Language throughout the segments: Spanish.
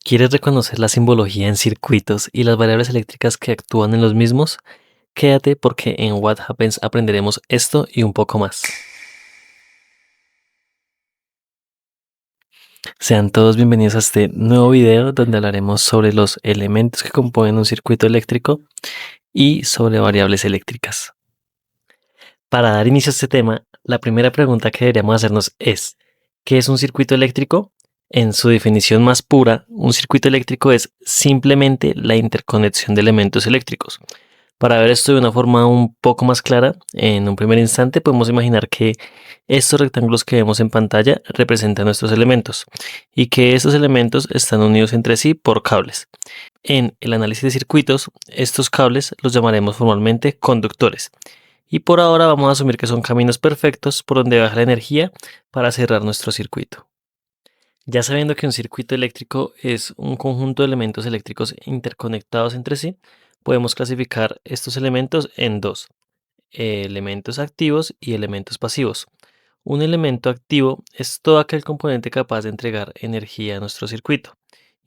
¿Quieres reconocer la simbología en circuitos y las variables eléctricas que actúan en los mismos? Quédate porque en What Happens aprenderemos esto y un poco más. Sean todos bienvenidos a este nuevo video donde hablaremos sobre los elementos que componen un circuito eléctrico y sobre variables eléctricas. Para dar inicio a este tema, la primera pregunta que deberíamos hacernos es: ¿qué es un circuito eléctrico? En su definición más pura, un circuito eléctrico es simplemente la interconexión de elementos eléctricos. Para ver esto de una forma un poco más clara, en un primer instante podemos imaginar que estos rectángulos que vemos en pantalla representan nuestros elementos y que estos elementos están unidos entre sí por cables. En el análisis de circuitos, estos cables los llamaremos formalmente conductores. Y por ahora vamos a asumir que son caminos perfectos por donde baja la energía para cerrar nuestro circuito. Ya sabiendo que un circuito eléctrico es un conjunto de elementos eléctricos interconectados entre sí, podemos clasificar estos elementos en dos: elementos activos y elementos pasivos. Un elemento activo es todo aquel componente capaz de entregar energía a nuestro circuito.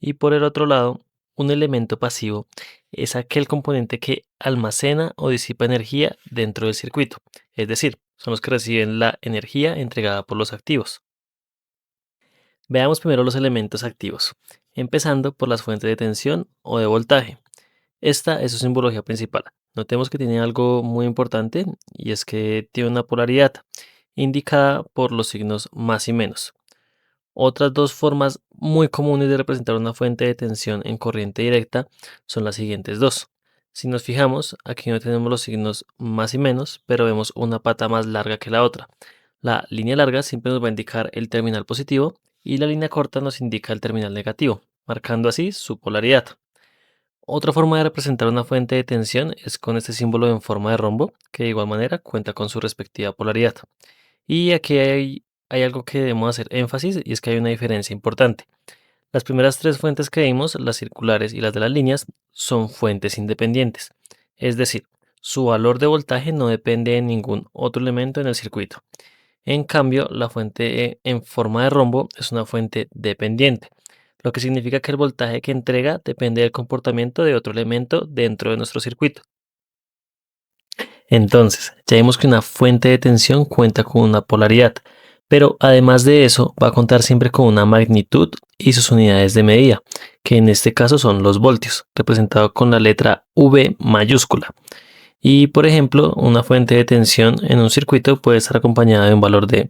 Y por el otro lado, un elemento pasivo es aquel componente que almacena o disipa energía dentro del circuito. Es decir, son los que reciben la energía entregada por los activos. Veamos primero los elementos activos, empezando por las fuentes de tensión o de voltaje. Esta es su simbología principal. Notemos que tiene algo muy importante y es que tiene una polaridad indicada por los signos más y menos. Otras dos formas muy comunes de representar una fuente de tensión en corriente directa son las siguientes dos. Si nos fijamos, aquí no tenemos los signos más y menos, pero vemos una pata más larga que la otra. La línea larga siempre nos va a indicar el terminal positivo y la línea corta nos indica el terminal negativo, marcando así su polaridad. Otra forma de representar una fuente de tensión es con este símbolo en forma de rombo, que de igual manera cuenta con su respectiva polaridad. Y aquí hay algo que debemos hacer énfasis, y es que hay una diferencia importante. Las primeras tres fuentes que vimos, las circulares y las de las líneas, son fuentes independientes. Es decir, su valor de voltaje no depende de ningún otro elemento en el circuito. En cambio, la fuente en forma de rombo es una fuente dependiente, lo que significa que el voltaje que entrega depende del comportamiento de otro elemento dentro de nuestro circuito. Entonces, ya vimos que una fuente de tensión cuenta con una polaridad, pero además de eso va a contar siempre con una magnitud y sus unidades de medida, que en este caso son los voltios, representado con la letra V mayúscula. Y por ejemplo, una fuente de tensión en un circuito puede estar acompañada de un valor de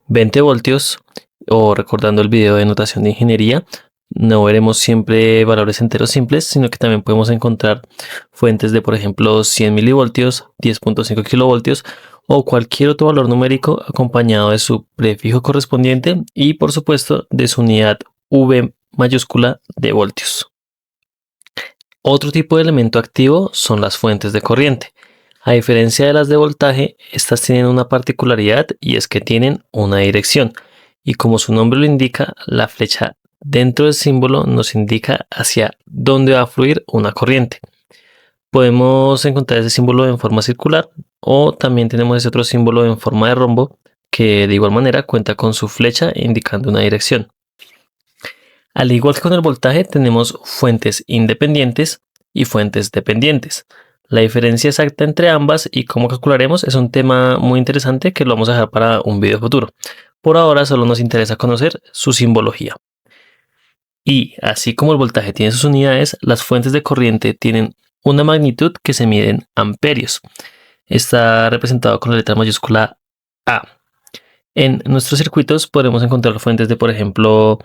20 voltios, o recordando el video de notación de ingeniería, no veremos siempre valores enteros simples, sino que también podemos encontrar fuentes de, por ejemplo, 100 milivoltios, 10.5 kilovoltios o cualquier otro valor numérico acompañado de su prefijo correspondiente y, por supuesto, de su unidad V mayúscula de voltios. Otro tipo de elemento activo son las fuentes de corriente. A diferencia de las de voltaje, estas tienen una particularidad y es que tienen una dirección. Y como su nombre lo indica, la flecha dentro del símbolo nos indica hacia dónde va a fluir una corriente. Podemos encontrar ese símbolo en forma circular o también tenemos ese otro símbolo en forma de rombo que de igual manera cuenta con su flecha indicando una dirección. Al igual que con el voltaje, tenemos fuentes independientes y fuentes dependientes. La diferencia exacta entre ambas y cómo calcularemos es un tema muy interesante que lo vamos a dejar para un video futuro. Por ahora solo nos interesa conocer su simbología. Y así como el voltaje tiene sus unidades, las fuentes de corriente tienen una magnitud que se mide en amperios. Está representado con la letra mayúscula A. En nuestros circuitos podremos encontrar fuentes de, por ejemplo,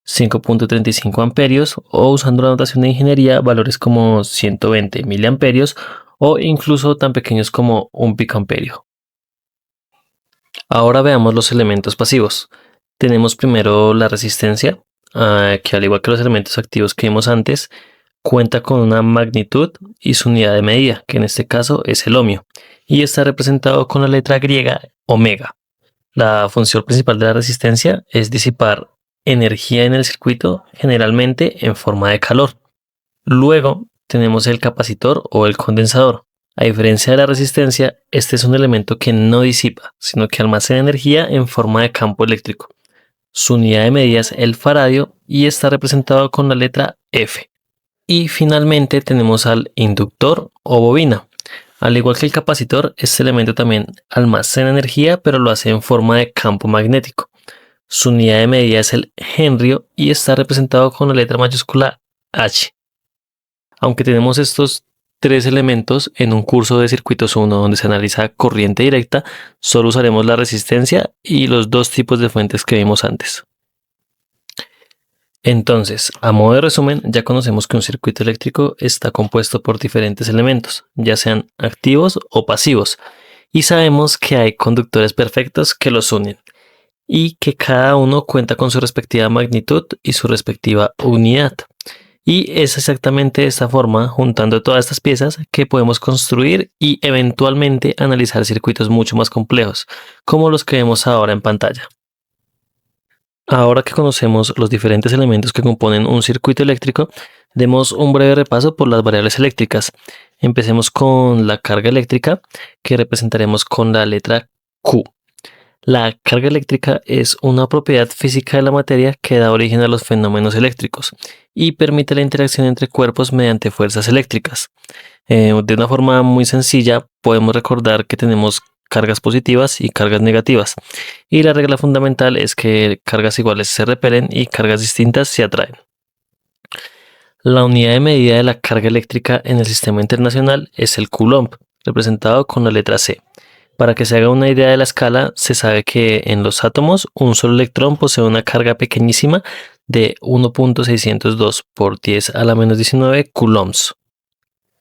5.35 amperios o, usando la notación de ingeniería, valores como 120 miliamperios o incluso tan pequeños como un picoamperio. Ahora veamos los elementos pasivos. Tenemos primero la resistencia, que al igual que los elementos activos que vimos antes, cuenta con una magnitud y su unidad de medida, que en este caso es el ohmio, y está representado con la letra griega omega. La función principal de la resistencia es disipar energía en el circuito, generalmente en forma de calor. Luego tenemos el capacitor o el condensador. A diferencia de la resistencia, este es un elemento que no disipa, sino que almacena energía en forma de campo eléctrico. Su unidad de medida es el faradio y está representado con la letra F. Y finalmente tenemos al inductor o bobina. Al igual que el capacitor, este elemento también almacena energía, pero lo hace en forma de campo magnético. Su unidad de medida es el henrio y está representado con la letra mayúscula H. Aunque tenemos estos tres elementos en un curso de circuitos 1 donde se analiza corriente directa, solo usaremos la resistencia y los dos tipos de fuentes que vimos antes. Entonces, a modo de resumen, ya conocemos que un circuito eléctrico está compuesto por diferentes elementos, ya sean activos o pasivos, y sabemos que hay conductores perfectos que los unen, y que cada uno cuenta con su respectiva magnitud y su respectiva unidad. Y es exactamente de esta forma, juntando todas estas piezas, que podemos construir y eventualmente analizar circuitos mucho más complejos, como los que vemos ahora en pantalla. Ahora que conocemos los diferentes elementos que componen un circuito eléctrico, demos un breve repaso por las variables eléctricas. Empecemos con la carga eléctrica, que representaremos con la letra Q. La carga eléctrica es una propiedad física de la materia que da origen a los fenómenos eléctricos y permite la interacción entre cuerpos mediante fuerzas eléctricas. De una forma muy sencilla, podemos recordar que tenemos cargas positivas y cargas negativas, y la regla fundamental es que cargas iguales se repelen y cargas distintas se atraen. La unidad de medida de la carga eléctrica en el sistema internacional es el Coulomb, representado con la letra C. Para que se haga una idea de la escala, se sabe que en los átomos un solo electrón posee una carga pequeñísima de 1.602 por 10 a la menos 19 coulombs.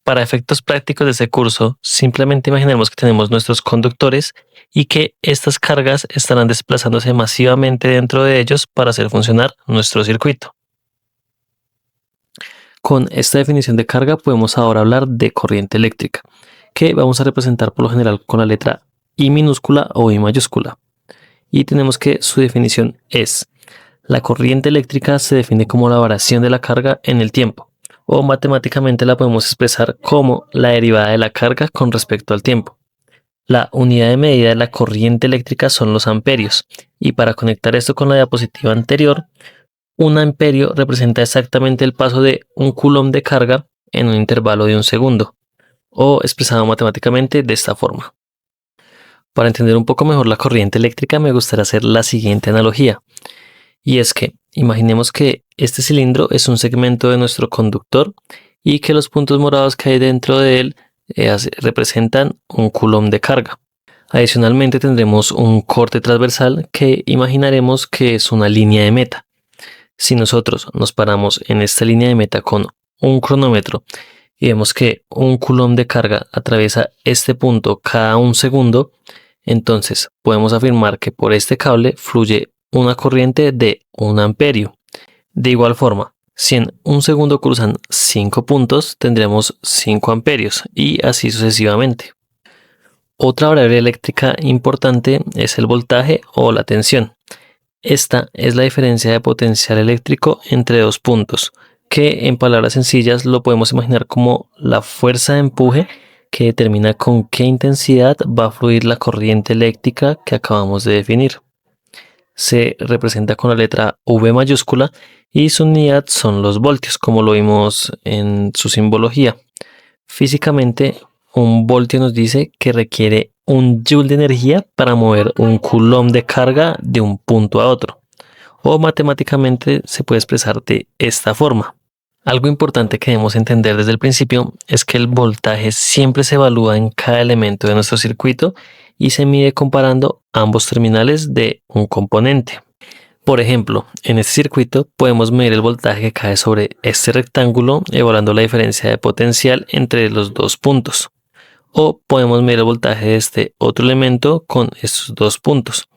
Para efectos prácticos de este curso, simplemente imaginemos que tenemos nuestros conductores y que estas cargas estarán desplazándose masivamente dentro de ellos para hacer funcionar nuestro circuito. Con esta definición de carga podemos ahora hablar de corriente eléctrica, que vamos a representar por lo general con la letra I minúscula o I mayúscula. Y tenemos que su definición es: la corriente eléctrica se define como la variación de la carga en el tiempo, o matemáticamente la podemos expresar como la derivada de la carga con respecto al tiempo. La unidad de medida de la corriente eléctrica son los amperios, y para conectar esto con la diapositiva anterior, un amperio representa exactamente el paso de un coulomb de carga en un intervalo de un segundo, o expresado matemáticamente de esta forma. Para entender un poco mejor la corriente eléctrica me gustaría hacer la siguiente analogía, y es que imaginemos que este cilindro es un segmento de nuestro conductor y que los puntos morados que hay dentro de él representan un coulomb de carga. Adicionalmente tendremos un corte transversal que imaginaremos que es una línea de meta. Si nosotros nos paramos en esta línea de meta con un cronómetro y vemos que un coulomb de carga atraviesa este punto cada un segundo, entonces podemos afirmar que por este cable fluye una corriente de 1 amperio. De igual forma, si en un segundo cruzan 5 puntos, tendremos 5 amperios y así sucesivamente. Otra variable eléctrica importante es el voltaje o la tensión. Esta es la diferencia de potencial eléctrico entre dos puntos, que en palabras sencillas lo podemos imaginar como la fuerza de empuje que determina con qué intensidad va a fluir la corriente eléctrica que acabamos de definir. Se representa con la letra V mayúscula y su unidad son los voltios, como lo vimos en su simbología. Físicamente, un voltio nos dice que requiere un joule de energía para mover un coulomb de carga de un punto a otro, o matemáticamente se puede expresar de esta forma. Algo importante que debemos entender desde el principio es que el voltaje siempre se evalúa en cada elemento de nuestro circuito y se mide comparando ambos terminales de un componente. Por ejemplo, en este circuito podemos medir el voltaje que cae sobre este rectángulo evaluando la diferencia de potencial entre los dos puntos. O podemos medir el voltaje de este otro elemento con estos dos puntos.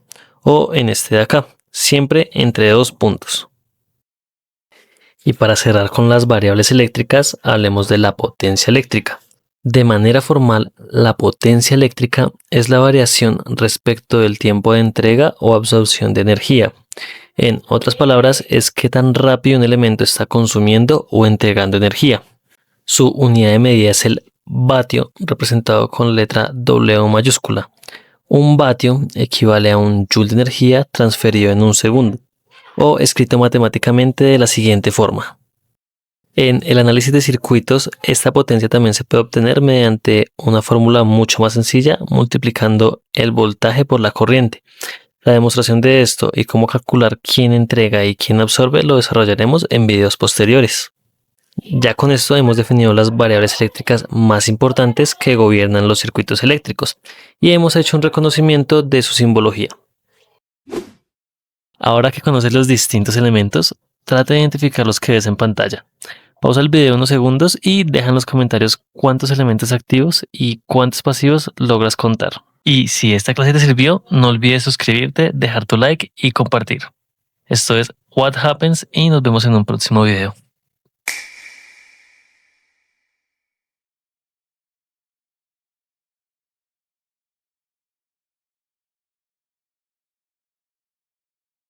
O en este de acá, siempre entre dos puntos. Y para cerrar con las variables eléctricas, hablemos de la potencia eléctrica. De manera formal, la potencia eléctrica es la variación respecto del tiempo de entrega o absorción de energía. En otras palabras, es qué tan rápido un elemento está consumiendo o entregando energía. Su unidad de medida es el vatio, representado con la letra W mayúscula. Un vatio equivale a un joule de energía transferido en un segundo. o escrito matemáticamente de la siguiente forma. En el análisis de circuitos, esta potencia también se puede obtener mediante una fórmula mucho más sencilla, multiplicando el voltaje por la corriente. La demostración de esto y cómo calcular quién entrega y quién absorbe lo desarrollaremos en videos posteriores. Ya con esto hemos definido las variables eléctricas más importantes que gobiernan los circuitos eléctricos y hemos hecho un reconocimiento de su simbología. Ahora que conoces los distintos elementos, trata de identificar los que ves en pantalla. Pausa el video unos segundos y deja en los comentarios cuántos elementos activos y cuántos pasivos logras contar. Y si esta clase te sirvió, no olvides suscribirte, dejar tu like y compartir. Esto es What Happens y nos vemos en un próximo video.